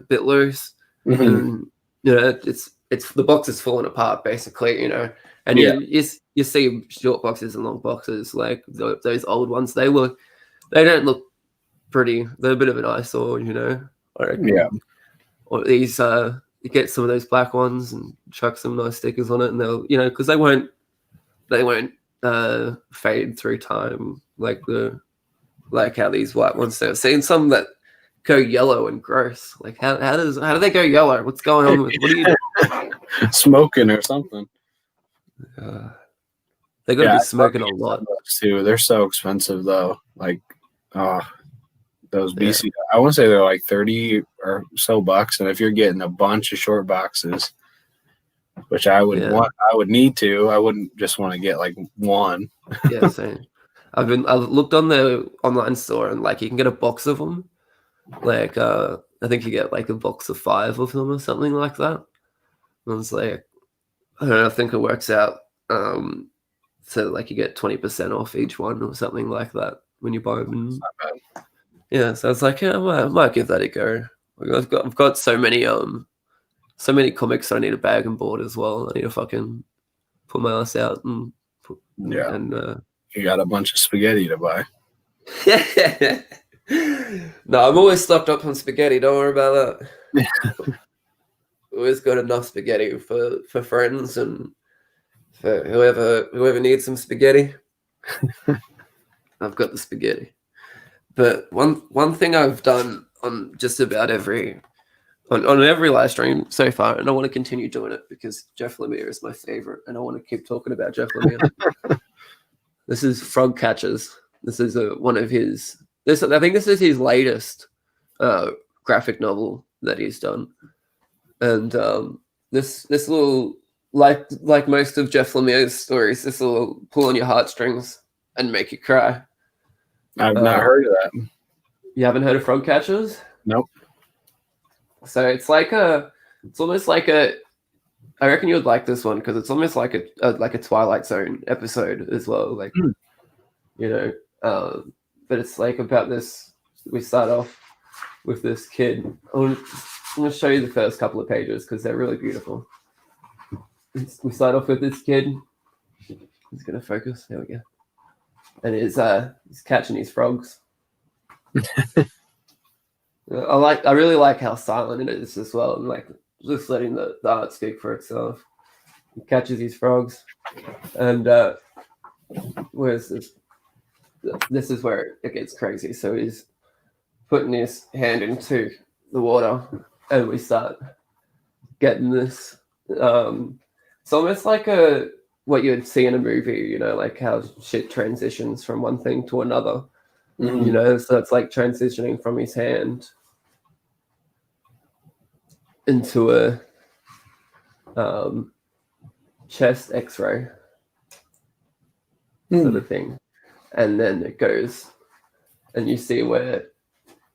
bit loose, and you know, it's the box is falling apart basically, you know, and you see short boxes and long boxes, like those old ones, they don't look pretty. They're a bit of an eyesore, you know. I reckon. Yeah. Or these, you get some of those black ones and chuck some nice stickers on it, and they'll, you know, because they won't fade through time like how these white ones do. I've seen some that go yellow and gross. Like how do they go yellow? What's going on with? What are you smoking or something? They got to be smoking a lot too. They're so expensive though. Like, Those BC, I want to say they're like 30 or so bucks, and if you're getting a bunch of short boxes, which I would want, I would need to. I wouldn't just want to get like one. Yeah, same. I've looked on the online store, and like you can get a box of them. Like I think you get like a box of 5 of them or something like that. And it's like, I don't know, I think it works out. So like you get 20% off each one or something like that when you buy them. Yeah, so I was like, yeah, I might give that a go. Like, I've got so many comics I need a bag and board as well. I need to fucking put my ass out and you got a bunch of spaghetti to buy. No, I'm always stocked up on spaghetti. Don't worry about that. Always got enough spaghetti for friends and for whoever needs some spaghetti. I've got the spaghetti. But one thing I've done on just about every live stream so far, and I want to continue doing it because Jeff Lemire is my favorite, and I want to keep talking about Jeff Lemire. This is Frog Catchers. This is one of his. I think this is his latest graphic novel that he's done, and this little like most of Jeff Lemire's stories, this will pull on your heartstrings and make you cry. I've not heard of that. You haven't heard of Frog Catchers? Nope. So it's almost like a. I reckon you would like this one because it's almost like a Twilight Zone episode as well. Like, you know, but it's like about this. We start off with this kid. I'm going to show you the first couple of pages because they're really beautiful. We start off with this kid. He's going to focus. There we go. And he's catching his frogs. I really like how silent it is as well, and like just letting the art speak for itself. He catches his frogs, and where's this? This is where it gets crazy. So he's putting his hand into the water, and we start getting this. It's almost like what you'd see in a movie, you know, like how shit transitions from one thing to another. Mm-hmm. You know, so it's like transitioning from his hand into a chest X-ray sort of thing, and then it goes, and you see where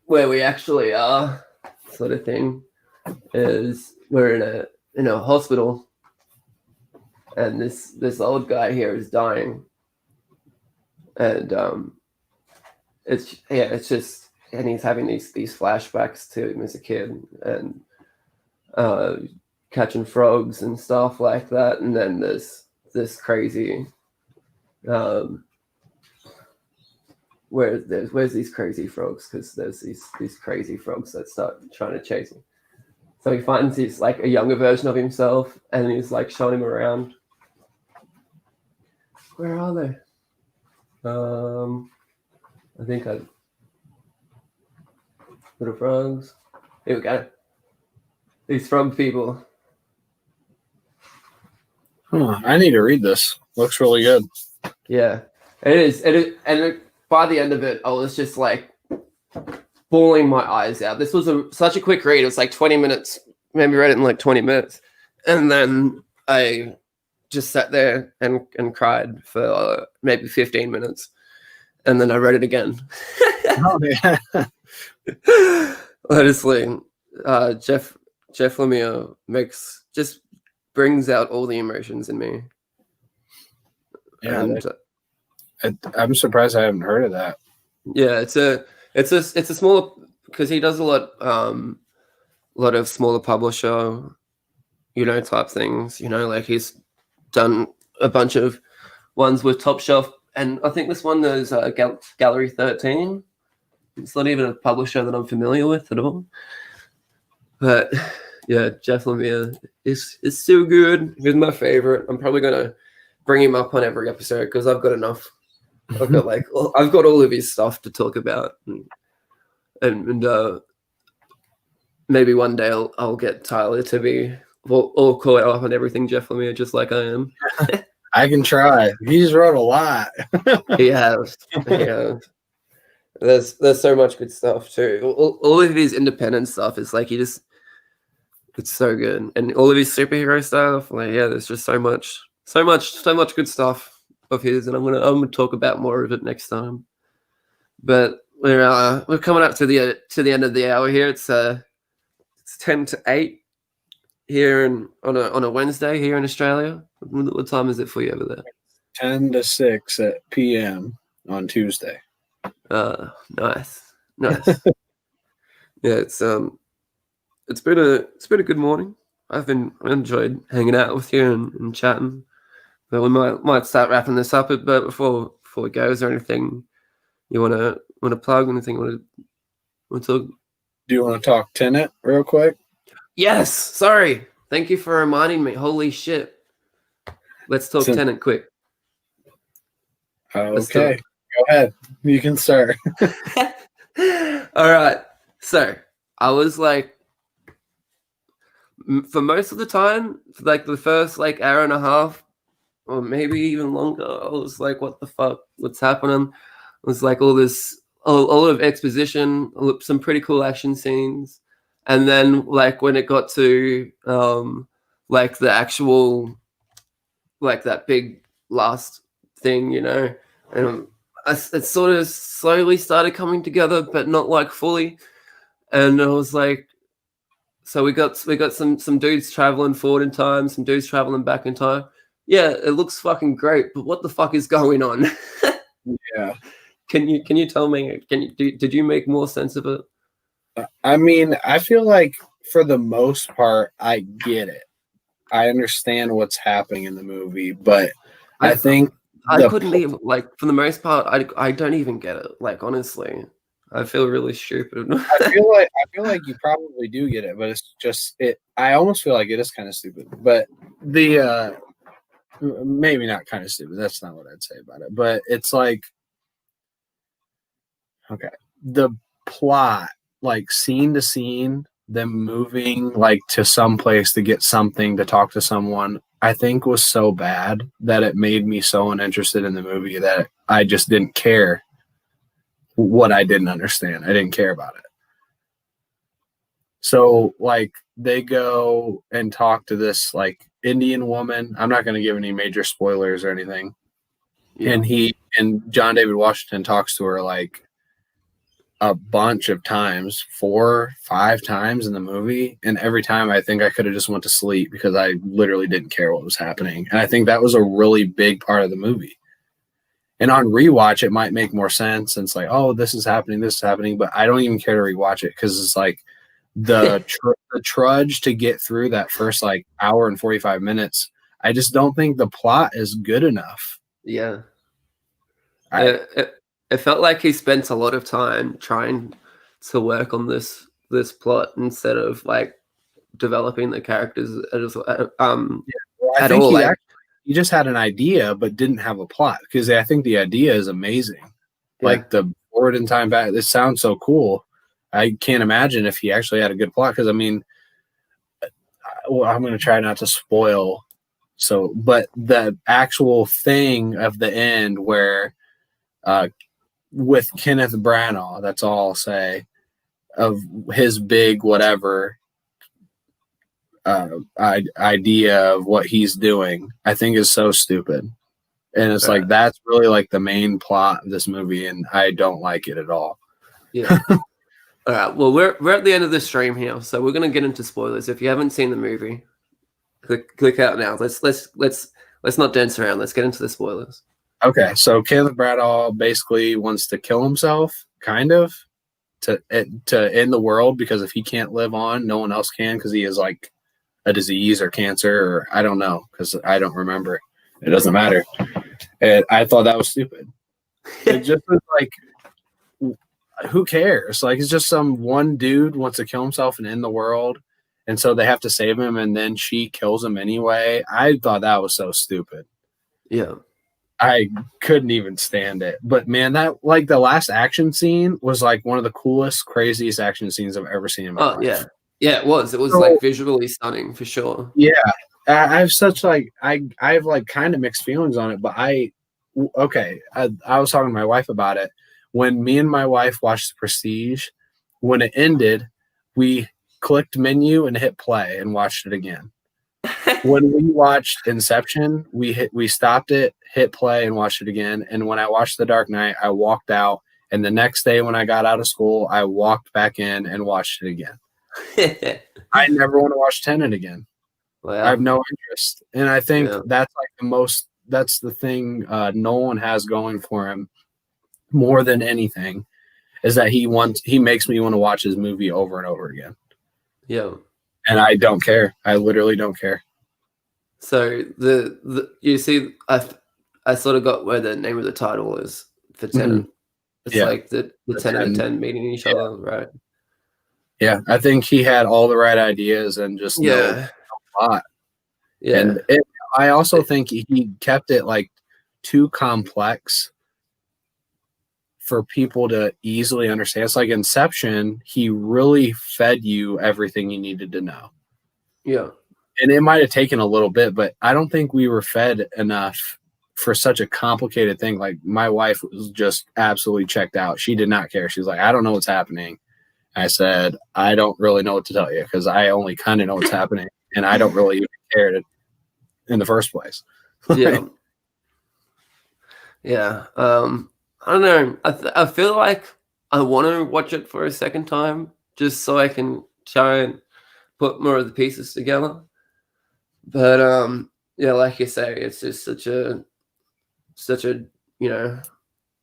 we actually are, sort of thing. Is we're in a hospital, and this old guy here is dying, and it's just, and he's having these flashbacks to him as a kid, and catching frogs and stuff like that. And then there's this crazy where's these crazy frogs, because there's these crazy frogs that start trying to chase him. So he finds he's like a younger version of himself, and he's like showing him around. Where are they? I think little frogs. Here we go. These frog people. I need to read this. Looks really good. Yeah, it is. And by the end of it, I was just like bawling my eyes out. This was such a quick read. It was like 20 minutes. Maybe read it in like 20 minutes, and then I just sat there and cried for maybe 15 minutes, and then I read it again. Oh yeah. Honestly, Jeff Lemire just brings out all the emotions in me. Yeah, and I'm surprised I haven't heard of that. Yeah, it's a smaller, because he does a lot of smaller publisher, you know, type things. You know, like he's done a bunch of ones with Top Shelf, and I think this one there's Gallery 13. It's not even a publisher that I'm familiar with at all. But yeah, Jeff Lemire is so good. He's my favorite. I'm probably gonna bring him up on every episode because I've got enough. I've got all of his stuff to talk about, and maybe one day I'll get Tyler to be all caught up on everything Jeff Lemire, just like I am. I can try. He's wrote a lot. He has. There's so much good stuff too. All of his independent stuff is like it's so good, and all of his superhero stuff. Like yeah, there's just so much good stuff of his, and I'm gonna talk about more of it next time. But we're coming up to the end of the hour here. It's 10 to 8 here on a Wednesday here in Australia. What time is it for you over there? 10 to 6 at p.m. on Tuesday. Nice. Yeah, it's been a good morning. I enjoyed hanging out with you and chatting. But we might start wrapping this up. But before we go, is there anything you want to plug? Anything you want to talk? Do you want to talk Tenet real quick? Yes. Sorry. Thank you for reminding me. Holy shit. Let's talk Tenet quick. Okay. Go ahead. You can start. All right. So I was like, for most of the time, for like the first like hour and a half, or maybe even longer, I was like, what the fuck? What's happening? It was like all of exposition, some pretty cool action scenes. And then like when it got to like the actual, like that big last thing, you know, and it sort of slowly started coming together, but not like fully. And I was like, so we got some dudes traveling forward in time, some dudes traveling back in time. Yeah, it looks fucking great, but what the fuck is going on? Yeah. Can you tell me? Did you make more sense of it? I mean, I feel like for the most part, I get it. I understand what's happening in the movie, but I think I couldn't even, like, for the most part, I don't even get it. Like, honestly, I feel really stupid. I feel like you probably do get it, but it's just it. I almost feel like it is kind of stupid, but the maybe not kind of stupid. That's not what I'd say about it, but it's like, okay, the plot, like scene to scene, them moving like to some place to get something to talk to someone, I think was so bad that it made me so uninterested in the movie that I just didn't care what I didn't understand. I didn't care about it. So like they go and talk to this like Indian woman. I'm not going to give any major spoilers or anything. Yeah. And John David Washington talks to her like a bunch of times, 4, 5 times in the movie. And every time I think I could have just went to sleep because I literally didn't care what was happening. And I think that was a really big part of the movie. And on rewatch, it might make more sense. And it's like, oh, this is happening. But I don't even care to rewatch it because it's like the trudge to get through that first like hour and 45 minutes. I just don't think the plot is good enough. Yeah. It felt like he spent a lot of time trying to work on this plot instead of like developing the characters at all. He just had an idea but didn't have a plot because I think the idea is amazing. Yeah. Like the forward in time back, this sounds so cool. I can't imagine if he actually had a good plot because I mean, I'm going to try not to spoil. So, but the actual thing of the end where with Kenneth Branagh, that's all I'll say, of his big whatever idea of what he's doing, I think is so stupid. And it's like, that's really like the main plot of this movie, and I don't like it at all. Yeah. All right. Well, we're at the end of the stream here, so we're gonna get into spoilers. If you haven't seen the movie, click out now. Let's not dance around. Let's get into the spoilers. Okay, so Caleb Branagh basically wants to kill himself, kind of, to end the world because if he can't live on, no one else can because he has like a disease or cancer or I don't know because I don't remember. It doesn't matter. And I thought that was stupid. It just was like, who cares? Like it's just some one dude wants to kill himself and end the world, and so they have to save him, and then she kills him anyway. I thought that was so stupid. Yeah. I couldn't even stand it. But man, that like the last action scene was like one of the coolest, craziest action scenes I've ever seen in my life. Yeah. Yeah, it was. It was like visually stunning for sure. Yeah. I have such like I have like kind of mixed feelings on it, but I was talking to my wife about it. when me and my wife watched The Prestige, when it ended, we clicked menu and hit play and watched it again. When we watched Inception, we stopped it, hit play, and watched it again. And when I watched The Dark Knight, I walked out. And the next day when I got out of school, I walked back in and watched it again. I never want to watch Tenet again. Wow. I have no interest. And I think that's like that's the thing Nolan has going for him more than anything, is that he makes me want to watch his movie over and over again. Yeah. And I don't care. I literally don't care. So the you see, I sort of got where the name of the title is for Tenet. Mm-hmm. It's like the 10 and 10 meeting each other, right? Yeah, I think he had all the right ideas and just a lot. Yeah. And I also think he kept it like too complex for people to easily understand. It's like Inception, he really fed you everything you needed to know. Yeah. And it might have taken a little bit, but I don't think we were fed enough for such a complicated thing. Like my wife was just absolutely checked out. She did not care. She was like, I don't know what's happening. I said, I don't really know what to tell you because I only kind of know what's happening and I don't really even care in the first place. Yeah. Yeah. I don't know. I feel like I want to watch it for a second time just so I can try and put more of the pieces together. But yeah, like you say, it's just such a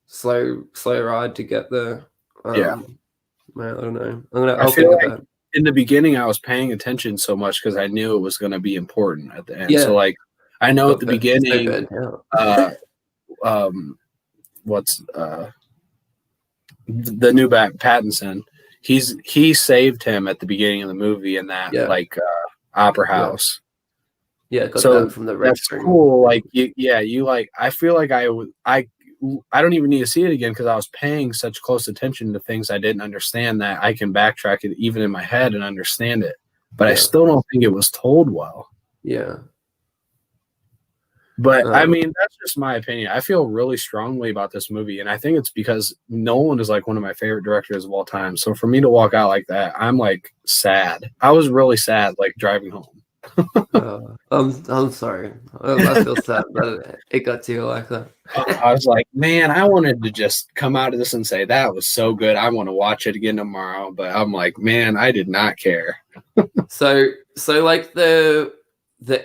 slow ride to get there. Well, I don't know. I'll think about it. In the beginning, I was paying attention so much because I knew it was going to be important at the end. Yeah. So like, I know at the beginning, what's the new Pattinson? He saved him at the begining of the movie in that opera house. Yeah, got that from the red that's screen. cool. Like you like. I feel like I don't even need to see it again because I was paying such close attention to things I didn't understand that I can backtrack it even in my head and understand it. But I still don't think it was told well. Yeah. But I mean, that's just my opinion. I feel really strongly about this movie, and I think it's because Nolan is like one of my favorite directors of all time. So for me to walk out like that, I'm like sad. I was really sad, like driving home. I'm sorry. I feel sad, but it got to you like that. I was like, man, I wanted to just come out of this and say that was so good. I want to watch it again tomorrow. But I'm like, man, I did not care. So like the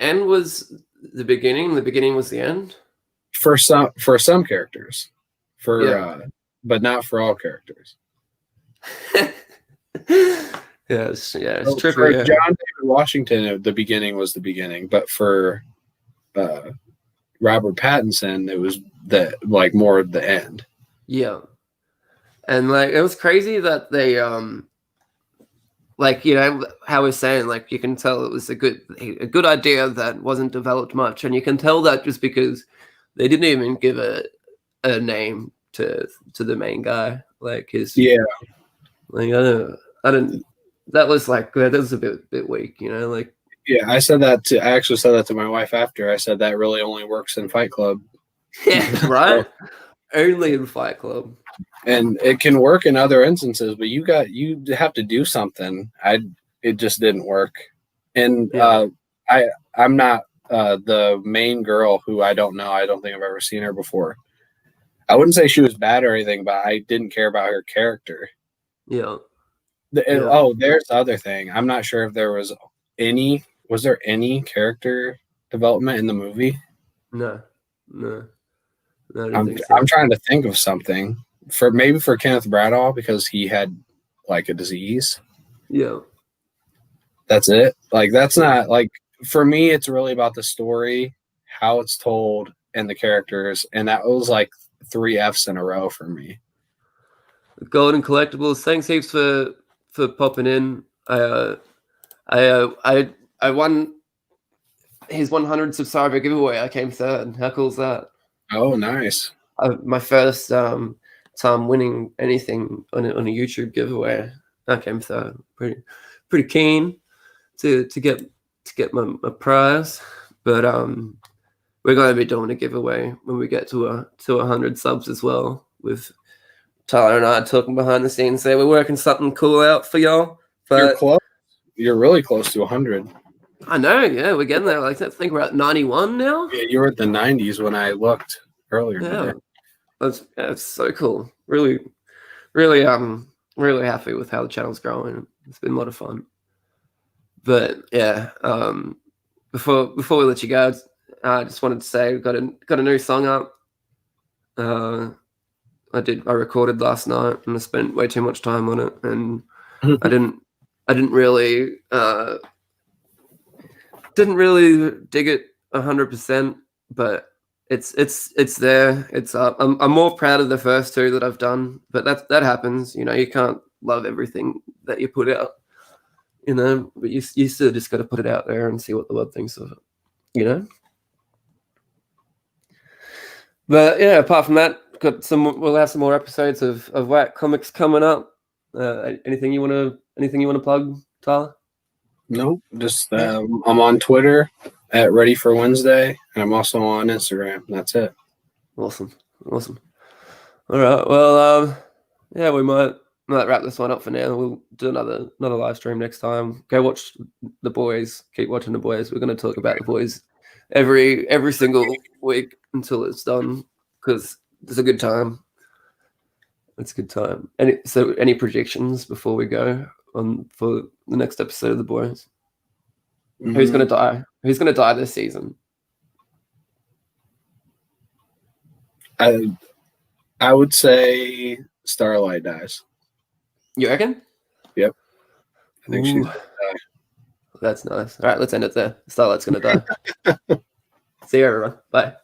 end was the beginning. The beginning was the end. For some characters, but not for all characters. It's true. For John David Washington, the beginning was the beginning, but for Robert Pattinson, it was more of the end. Yeah, and like it was crazy that they how I was saying, like you can tell it was a good idea that wasn't developed much, and you can tell that just because they didn't even give a name to the main guy, like his like I don't. That was a bit weak, like. Yeah, I actually said that to my wife after. I said that really only works in Fight Club. Yeah, right. Only in Fight Club. And it can work in other instances, but you have to do something. It just didn't work. And I'm not the main girl who I don't know. I don't think I've ever seen her before. I wouldn't say she was bad or anything, but I didn't care about her character. Yeah. Oh, there's the other thing. I'm not sure if there was there any character development in the movie? No. I'm trying to think of something for Kenneth Branagh because he had like a disease. Yeah. That's it. Like that's not like for me. It's really about the story, how it's told, and the characters, and that was like 3 Fs in a row for me. Golden Collectibles. Thanks heaps for popping in. I won his 100 subscriber giveaway. I came third. How cool is that? Oh, nice. My first time winning anything on a YouTube giveaway. I came third. Pretty keen to get my prize, but we're going to be doing a giveaway when we get to 100 subs as well with Tyler and I are talking behind the scenes there. We're working something cool out for y'all. You're But close. You're really close to 100. I know, yeah, we're getting there. Like, I think we're at 91 now. Yeah, you were at the 90s when I looked earlier Yeah, today. that's so cool. Really, really, really happy with how the channel's growing. It's been a lot of fun. But yeah, before we let you go, I just wanted to say we've got a new song up. I recorded last night and I spent way too much time on it, and I didn't really dig it 100%, but it's there. It's up. I'm more proud of the first two that I've done, but that happens. You know, you can't love everything that you put out. You know, but you still just got to put it out there and see what the world thinks of it. You know. But yeah, apart from that, we'll have some more episodes of Whack Comics coming up. Anything you want to plug, Tyler? Nope. Just I'm on Twitter at Ready for Wednesday, and I'm also on Instagram. That's it. Awesome. All right. Well, yeah, we might wrap this one up for now. We'll do another live stream next time. Go watch The Boys. Keep watching The Boys. We're going to talk about The Boys every single week until it's done, because it's a good time. It's a good time. Any predictions before we go on for the next episode of The Boys? Mm-hmm. Who's going to die? Who's going to die this season? I would say Starlight dies. You reckon? Yep. I think she's going to die. That's nice. All right, let's end it there. Starlight's going to die. See you, everyone. Bye.